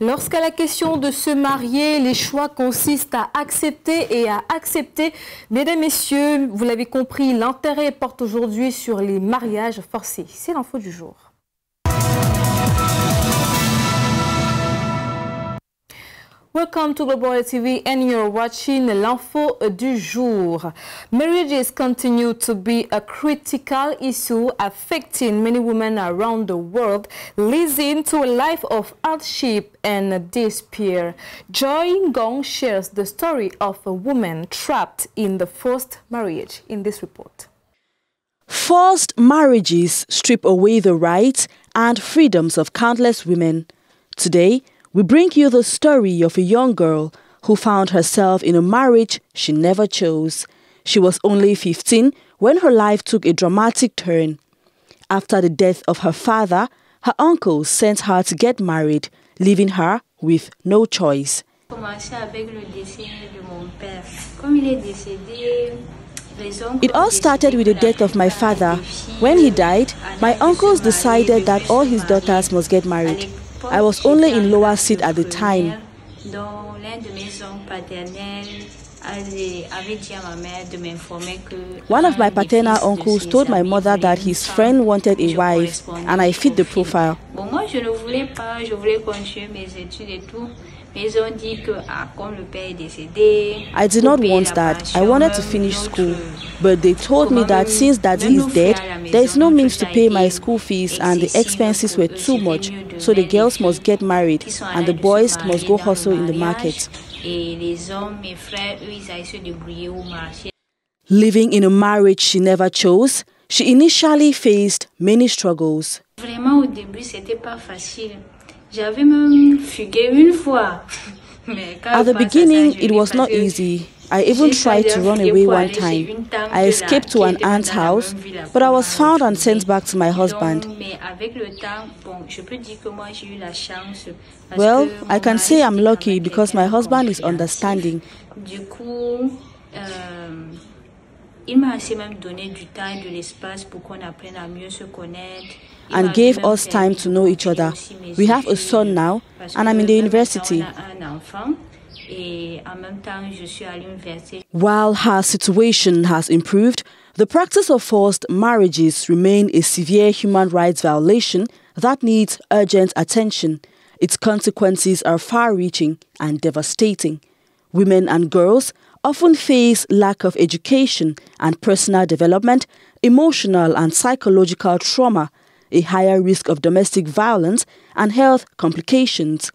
Lorsqu'à la question de se marier, les choix consistent à accepter et à accepter. Mesdames, Messieurs, vous l'avez compris, l'intérêt porte aujourd'hui sur les mariages forcés. C'est l'info du jour. Welcome to Global TV and you're watching l'info du jour. Marriages continue to be a critical issue affecting many women around the world, leading to a life of hardship and despair. Joy Ngong shares the story of a woman trapped in the forced marriage in this report. Forced marriages strip away the rights and freedoms of countless women. Today, we bring you the story of a young girl who found herself in a marriage she never chose. She was only 15 when her life took a dramatic turn. After the death of her father, her uncle sent her to get married, leaving her with no choice. It all started with the death of my father. When he died, my uncles decided that all his daughters must get married. I was only in lower seat at the time. One of my paternal uncles told my mother that his friend wanted a wife, and I fit the profile. I did not want that. I wanted to finish school. But they told me that since Daddy is dead, there is no means to pay my school fees and the expenses were too much. So the girls must get married and the boys must go hustle in the market. Living in a marriage she never chose, she initially faced many struggles. At the beginning, it was not easy. I even tried to run away one time. I escaped to an aunt's house, but I was found and sent back to my husband. Well, I can say I'm lucky because my husband is understanding. And gave us time to know each other. We have a son now, and I'm in the university. While her situation has improved, the practice of forced marriages remains a severe human rights violation that needs urgent attention. Its consequences are far-reaching and devastating. Women and girls often face lack of education and personal development, emotional and psychological trauma, a higher risk of domestic violence and health complications.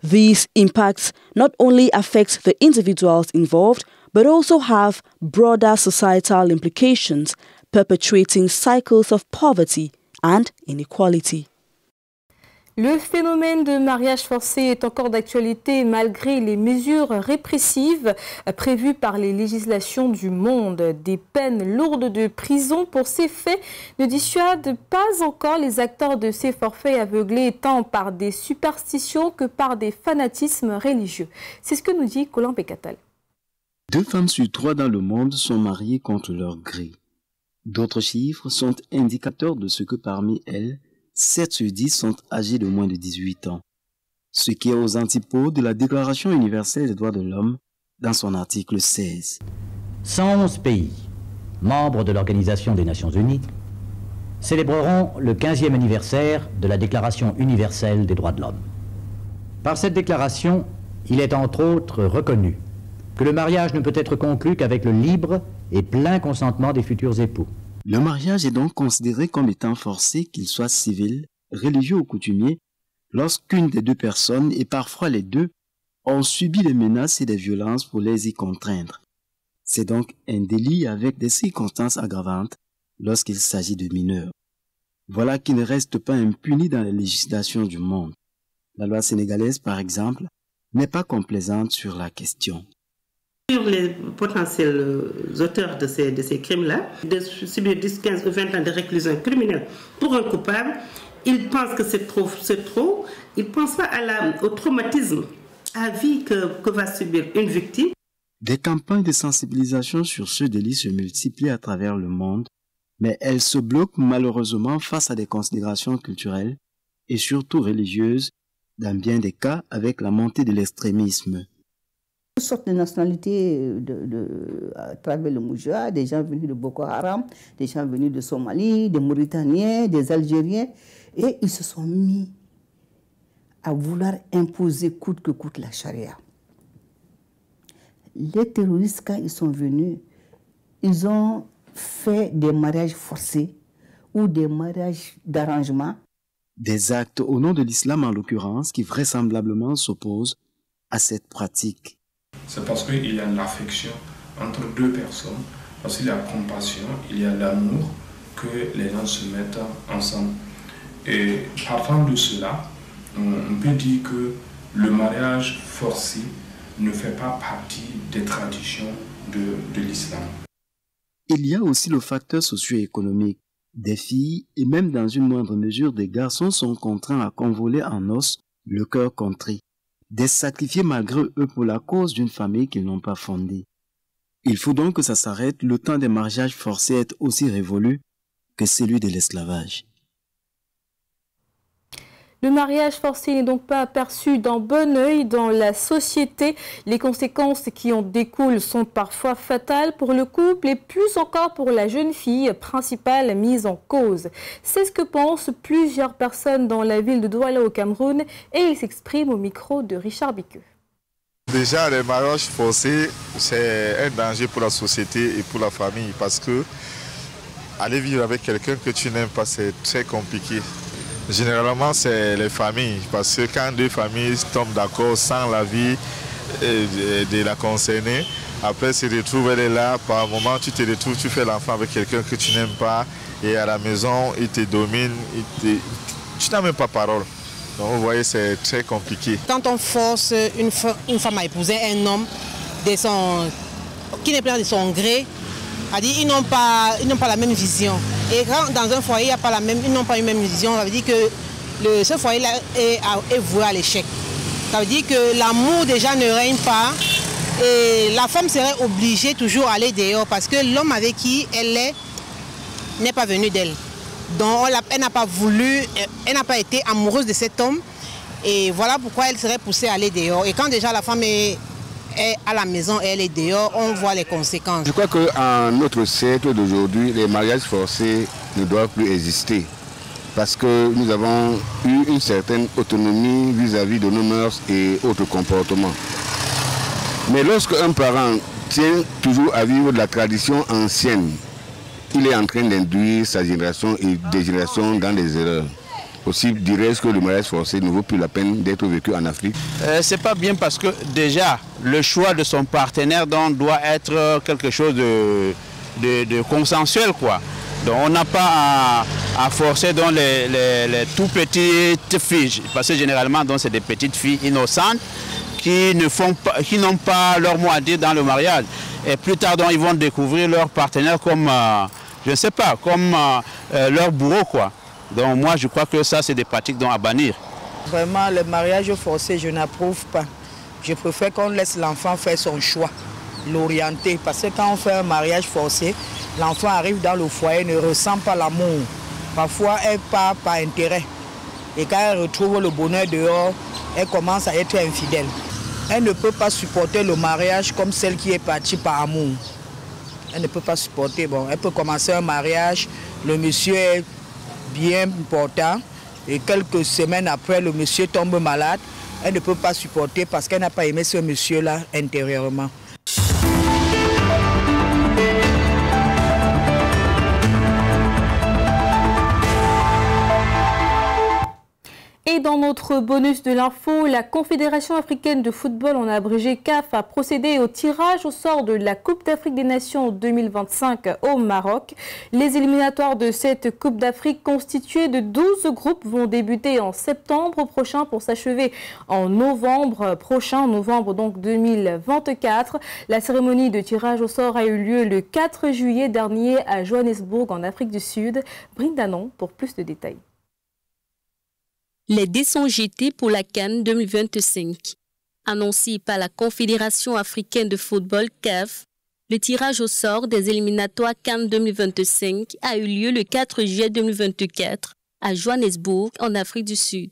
These impacts not only affect the individuals involved, but also have broader societal implications, perpetuating cycles of poverty and inequality. Le phénomène de mariage forcé est encore d'actualité malgré les mesures répressives prévues par les législations du monde. Des peines lourdes de prison pour ces faits ne dissuadent pas encore les acteurs de ces forfaits aveuglés tant par des superstitions que par des fanatismes religieux. C'est ce que nous dit Colin Pécatal. 2 femmes sur 3 dans le monde sont mariées contre leur gré. D'autres chiffres sont indicateurs de ce que parmi elles, 7 sur 10 sont âgés de moins de 18 ans, ce qui est aux antipodes de la Déclaration universelle des droits de l'homme dans son article 16. 111 pays, membres de l'Organisation des Nations Unies, célébreront le 15e anniversaire de la Déclaration universelle des droits de l'homme. Par cette déclaration, il est entre autres reconnu que le mariage ne peut être conclu qu'avec le libre et plein consentement des futurs époux. Le mariage est donc considéré comme étant forcé, qu'il soit civil, religieux ou coutumier, lorsqu'une des 2 personnes, et parfois les 2, ont subi des menaces et des violences pour les y contraindre. C'est donc un délit avec des circonstances aggravantes lorsqu'il s'agit de mineurs. Voilà qui ne reste pas impuni dans les législations du monde. La loi sénégalaise, par exemple, n'est pas complaisante sur la question. Sur les potentiels auteurs de ces crimes-là, de subir 10, 15 ou 20 ans de réclusion criminelle pour un coupable, ils pensent que c'est trop. Ils ne pensent pas au traumatisme à vie que va subir une victime. Des campagnes de sensibilisation sur ce délit se multiplient à travers le monde, mais elles se bloquent malheureusement face à des considérations culturelles et surtout religieuses dans bien des cas avec la montée de l'extrémisme. Toutes sortes de nationalités à travers le Moujah, des gens venus de Boko Haram, des gens venus de Somalie, des Mauritaniens, des Algériens, et ils se sont mis à vouloir imposer coûte que coûte la charia. Les terroristes, quand ils sont venus, ils ont fait des mariages forcés ou des mariages d'arrangement. Des actes au nom de l'islam en l'occurrence qui vraisemblablement s'opposent à cette pratique. C'est parce qu'il y a l'affection entre deux personnes, parce qu'il y a la compassion, il y a l'amour que les gens se mettent ensemble. Et partant de cela, on peut dire que le mariage forcé ne fait pas partie des traditions de l'islam. Il y a aussi le facteur socio-économique. Des filles et même dans une moindre mesure des garçons sont contraints à convoler en os le cœur contrit, d'être sacrifiés malgré eux pour la cause d'une famille qu'ils n'ont pas fondée. Il faut donc que ça s'arrête, le temps des mariages forcés est aussi révolu que celui de l'esclavage. Le mariage forcé n'est donc pas perçu d'un bon œil dans la société. Les conséquences qui en découlent sont parfois fatales pour le couple et plus encore pour la jeune fille principale mise en cause. C'est ce que pensent plusieurs personnes dans la ville de Douala au Cameroun et ils s'expriment au micro de Richard Biqueux. Déjà, les mariages forcés, c'est un danger pour la société et pour la famille parce que aller vivre avec quelqu'un que tu n'aimes pas, c'est très compliqué. Généralement, c'est les familles, parce que quand deux familles tombent d'accord sans l'avis de la concernée, après se retrouve, elle est là, par un moment tu te retrouves, tu fais l'enfant avec quelqu'un que tu n'aimes pas, et à la maison, il te domine, tu n'as même pas parole. Donc vous voyez, c'est très compliqué. Quand on force une femme à épouser un homme qui n'est pas de son gré, ils n'ont pas la même vision. Et quand dans un foyer, ils n'ont pas une même vision, ça veut dire que ce foyer-là est voué à l'échec. Ça veut dire que l'amour déjà ne règne pas et la femme serait obligée toujours d'aller dehors parce que l'homme avec qui elle est n'est pas venu d'elle. Donc elle n'a pas voulu, elle n'a pas été amoureuse de cet homme et voilà pourquoi elle serait poussée à aller dehors. Et quand déjà la femme est à la maison et elle est dehors, on voit les conséquences. Je crois qu'en notre siècle d'aujourd'hui, les mariages forcés ne doivent plus exister parce que nous avons eu une certaine autonomie vis-à-vis de nos mœurs et autres comportements. Mais lorsque un parent tient toujours à vivre de la tradition ancienne, il est en train d'induire sa génération et des générations dans des erreurs. Aussi dirais-je que le mariage forcé ne vaut plus la peine d'être vécu en Afrique. C'est pas bien parce que déjà le choix de son partenaire doit être quelque chose de consensuel, quoi. Donc on n'a pas à forcer dans les tout petites filles, parce que généralement c'est des petites filles innocentes qui n'ont pas leur mot à dire dans le mariage. Et plus tard ils vont découvrir leur partenaire comme je ne sais pas, comme leur bourreau, quoi. Donc moi je crois que ça c'est des pratiques à bannir. Vraiment le mariage forcé je n'approuve pas. Je préfère qu'on laisse l'enfant faire son choix, l'orienter. Parce que quand on fait un mariage forcé, l'enfant arrive dans le foyer, ne ressent pas l'amour. Parfois elle part par intérêt. Et quand elle retrouve le bonheur dehors, elle commence à être infidèle. Elle ne peut pas supporter le mariage comme celle qui est partie par amour. Elle ne peut pas supporter. Bon, elle peut commencer un mariage, le monsieur est bien important et quelques semaines après le monsieur tombe malade, elle ne peut pas supporter parce qu'elle n'a pas aimé ce monsieur-là intérieurement. Et dans notre bonus de l'info, la Confédération africaine de football, en abrégé CAF, a procédé au tirage au sort de la Coupe d'Afrique des Nations 2025 au Maroc. Les éliminatoires de cette Coupe d'Afrique constituées de 12 groupes vont débuter en septembre prochain pour s'achever en novembre prochain, novembre donc 2024. La cérémonie de tirage au sort a eu lieu le 4 juillet dernier à Johannesburg en Afrique du Sud. Brindanon pour plus de détails. Les dés sont jetés pour la CAN 2025. Annoncé par la Confédération africaine de football CAF, le tirage au sort des éliminatoires CAN 2025 a eu lieu le 4 juillet 2024 à Johannesburg, en Afrique du Sud.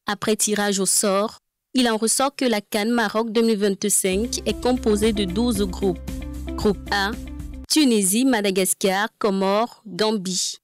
Après tirage au sort, il en ressort que la CAN Maroc 2025 est composée de 12 groupes. Groupe A, Tunisie, Madagascar, Comores, Gambie.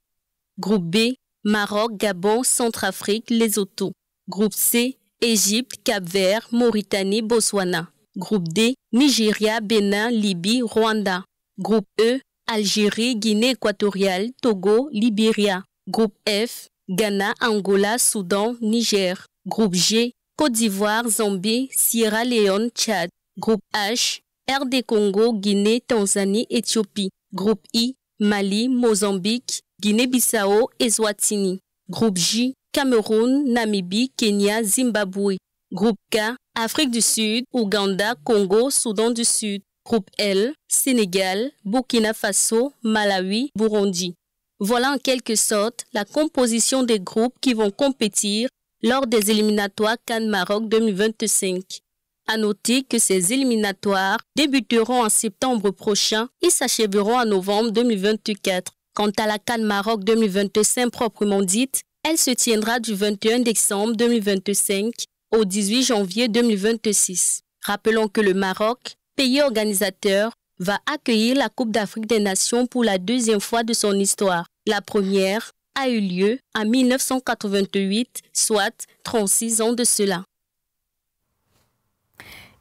Groupe B, Maroc, Gabon, Centrafrique, Lesotho. Groupe C, Égypte, Cap-Vert, Mauritanie, Botswana. Groupe D, Nigeria, Bénin, Libye, Rwanda. Groupe E, Algérie, Guinée équatoriale, Togo, Libéria. Groupe F, Ghana, Angola, Soudan, Niger. Groupe G, Côte d'Ivoire, Zambie, Sierra Leone, Tchad. Groupe H, RD Congo, Guinée, Tanzanie, Éthiopie. Groupe I, Mali, Mozambique, Guinée-Bissau, Eswatini. Groupe J, Cameroun, Namibie, Kenya, Zimbabwe. Groupe K, Afrique du Sud, Ouganda, Congo, Soudan du Sud. Groupe L, Sénégal, Burkina Faso, Malawi, Burundi. Voilà en quelque sorte la composition des groupes qui vont compétir lors des éliminatoires CAN Maroc 2025. À noter que ces éliminatoires débuteront en septembre prochain et s'achèveront en novembre 2024. Quant à la CAN Maroc 2025 proprement dite, elle se tiendra du 21 décembre 2025 au 18 janvier 2026. Rappelons que le Maroc, pays organisateur, va accueillir la Coupe d'Afrique des Nations pour la deuxième fois de son histoire. La première a eu lieu en 1988, soit 36 ans de cela.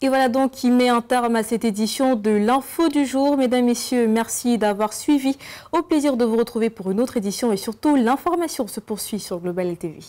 Et voilà donc qui met un terme à cette édition de l'Info du jour. Mesdames, Messieurs, merci d'avoir suivi. Au plaisir de vous retrouver pour une autre édition et surtout l'information se poursuit sur Global TV.